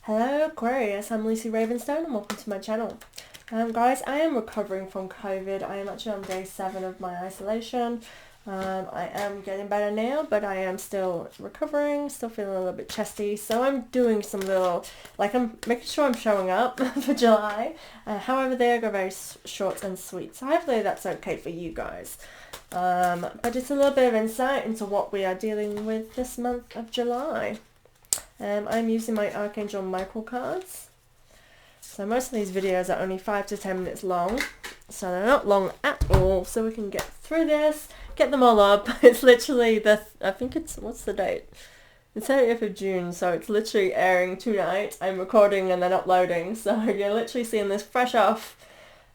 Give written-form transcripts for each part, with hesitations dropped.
Hello Aquarius, I'm Lucy Ravenstone and welcome to my channel. Guys, I am recovering from COVID. I am actually on day 7 of my isolation. I am getting better now, but I am still recovering, still feeling a little bit chesty. So I'm doing some little, I'm making sure I'm showing up for July. However, they go very short and sweet. So hopefully that's okay for you guys. But it's a little bit of insight into what we are dealing with this month of July. I'm using my Archangel Michael cards. So most of these videos are only 5 to 10 minutes long. So they're not long at all. So we can get through this, get them all up. It's literally what's the date? It's 30th of June, so it's literally airing tonight. I'm recording and then uploading. So you're literally seeing this fresh off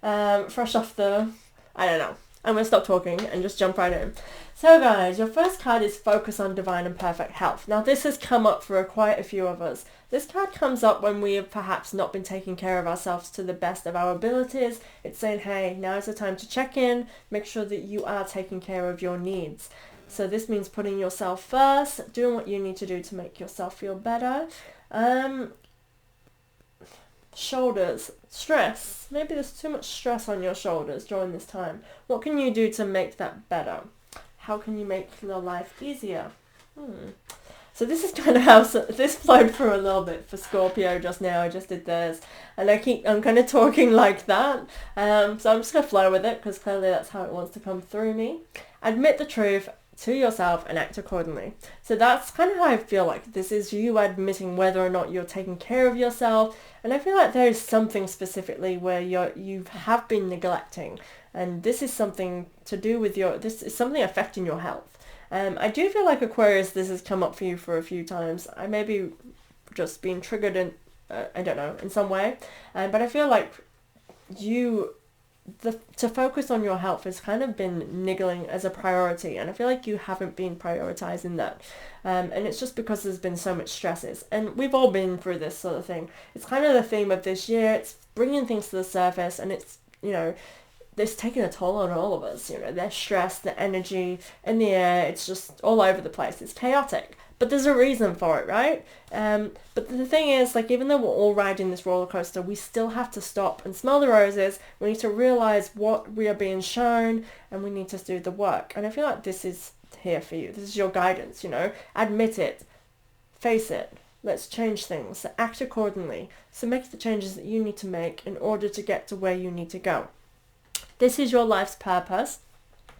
the, I don't know. I'm going to stop talking and just jump right in. So guys, your first card is Focus on Divine and Perfect Health. Now this has come up for quite a few of us. This card comes up when we have perhaps not been taking care of ourselves to the best of our abilities. It's saying, hey, now is the time to check in, make sure that you are taking care of your needs. So this means putting yourself first, doing what you need to do to make yourself feel better. Shoulders, stress. Maybe there's too much stress on your shoulders during this time. What can you do to make that better? How can you make your life easier? So this is kind of how this flowed through a little bit for Scorpio just now. I just did this, and I'm kind of talking like that. So I'm just going to flow with it because clearly that's how it wants to come through me. Admit the truth to yourself and act accordingly. So that's kind of how I feel like this is you admitting whether or not you're taking care of yourself. And I feel like there is something specifically where you have been neglecting, and this is something to do with this is something affecting your health. I do feel like Aquarius, this has come up for you for a few times. I may be just being triggered in, I don't know, in some way. But I feel like to focus on your health has kind of been niggling as a priority, and I feel like you haven't been prioritizing that, and it's just because there's been so much stresses, and we've all been through this sort of thing. It's kind of the theme of this year. It's bringing things to the surface, and it's it's taking a toll on all of us. There's stress, the energy in the air, it's just all over the place. It's chaotic. But there's a reason for it, right? But the thing is, even though we're all riding this roller coaster, we still have to stop and smell the roses. We need to realize what we are being shown, and we need to do the work. And I feel like this is here for you. This is your guidance, Admit it. Face it. Let's change things. Act accordingly. So make the changes that you need to make in order to get to where you need to go. This is your life's purpose.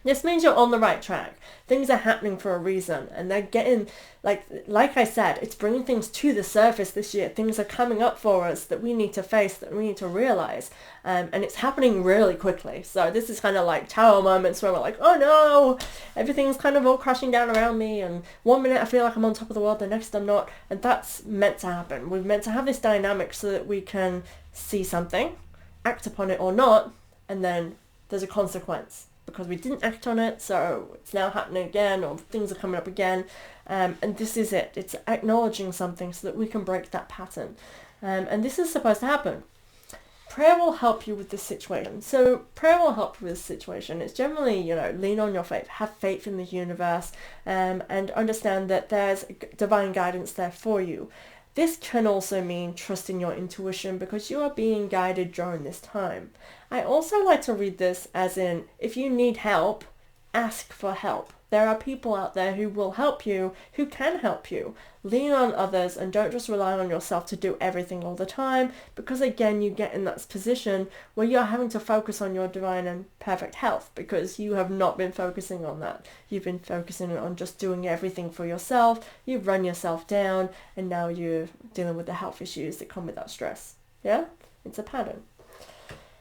This means you're on the right track. Things are happening for a reason, and they're getting, like I said, it's bringing things to the surface this year. Things are coming up for us that we need to face, that we need to realize, and it's happening really quickly. So this is kind of like tower moments where we're like, oh no, everything's kind of all crashing down around me, and one minute I feel like I'm on top of the world, the next I'm not, and that's meant to happen. We're meant to have this dynamic so that we can see something, act upon it or not, and then there's a consequence. Because we didn't act on it, so it's now happening again, or things are coming up again, and this is it. It's acknowledging something so that we can break that pattern, and this is supposed to happen. Prayer will help you with this situation. So prayer will help you with this situation. It's generally, lean on your faith, have faith in the universe, and understand that there's divine guidance there for you. This can also mean trusting your intuition because you are being guided during this time. I also like to read this as in, if you need help, ask for help. There are people out there who will help you, who can help you. Lean on others and don't just rely on yourself to do everything all the time, because again, you get in that position where you're having to focus on your divine and perfect health because you have not been focusing on that. You've been focusing on just doing everything for yourself. You've run yourself down, and now you're dealing with the health issues that come with that stress. Yeah? It's a pattern.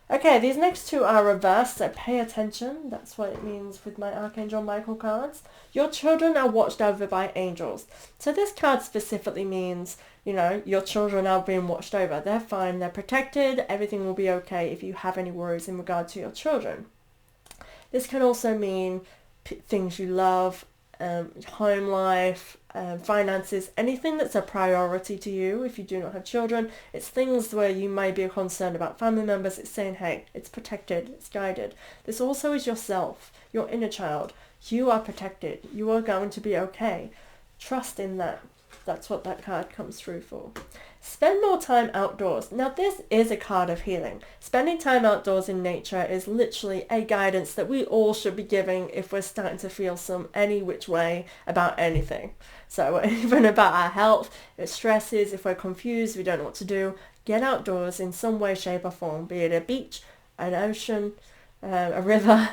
Okay, these next two are reversed, so pay attention. That's what it means with my Archangel Michael cards. Your children are watched over by angels. So this card specifically means, your children are being watched over. They're fine, they're protected, everything will be okay if you have any worries in regard to your children. This can also mean things you love, home life, finances, anything that's a priority to you. If you do not have children, it's things where you may be concerned about family members. It's saying, hey, it's protected, it's guided. This also is yourself, your inner child. You are protected. You are going to be okay. Trust in that. That's what that card comes through for. Spend more time outdoors. Now this is a card of healing. Spending time outdoors in nature is literally a guidance that we all should be giving if we're starting to feel any which way about anything. So even about our health, if stresses, if we're confused, we don't know what to do, get outdoors in some way, shape or form, be it a beach, an ocean, a river,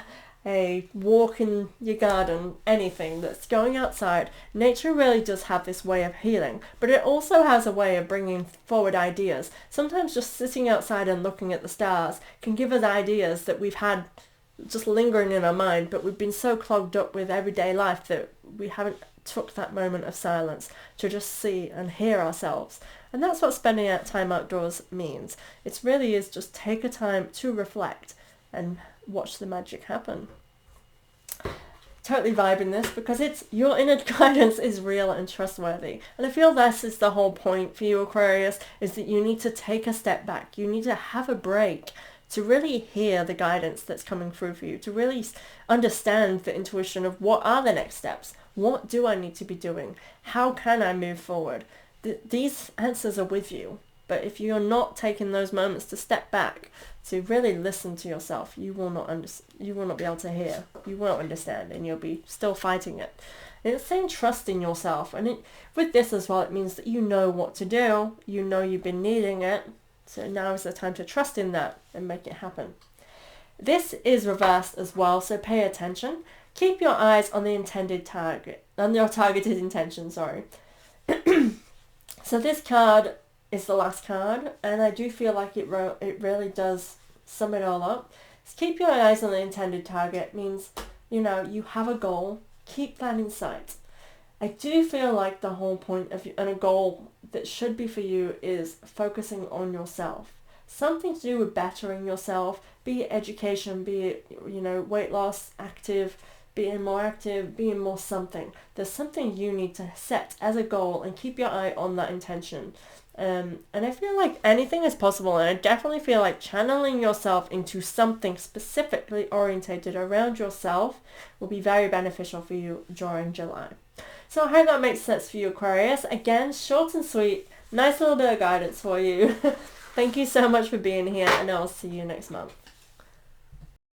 a walk in your garden, anything that's going outside. Nature really does have this way of healing, but it also has a way of bringing forward ideas. Sometimes just sitting outside and looking at the stars can give us ideas that we've had just lingering in our mind, but we've been so clogged up with everyday life that we haven't took that moment of silence to just see and hear ourselves. And that's what spending time outdoors means. It really is just take a time to reflect and watch the magic happen. Totally vibing this because it's your inner guidance is real and trustworthy. And I feel this is the whole point for you, Aquarius, is that you need to take a step back. You need to have a break to really hear the guidance that's coming through for you, to really understand the intuition of what are the next steps. What do I need to be doing? How can I move forward? These answers are with you. But if you're not taking those moments to step back, to really listen to yourself, you will not be able to hear. You won't understand, and you'll be still fighting it. And it's saying trust in yourself. And with this as well, it means that you know what to do. You know you've been needing it. So now is the time to trust in that and make it happen. This is reversed as well, so pay attention. Keep your eyes on the intended target, on your targeted intention, sorry. So this card is the last card, and I do feel like it really does sum it all up. So keep your eyes on the intended target means, you have a goal, keep that in sight. I do feel like the whole point of and a goal that should be for you is focusing on yourself. Something to do with bettering yourself, be it education, be it, weight loss, being more active, being more something. There's something you need to set as a goal and keep your eye on that intention. And I feel like anything is possible, and I definitely feel like channeling yourself into something specifically orientated around yourself will be very beneficial for you during July. So I hope that makes sense for you, Aquarius. Again, short and sweet, nice little bit of guidance for you. Thank you so much for being here, and I'll see you next month.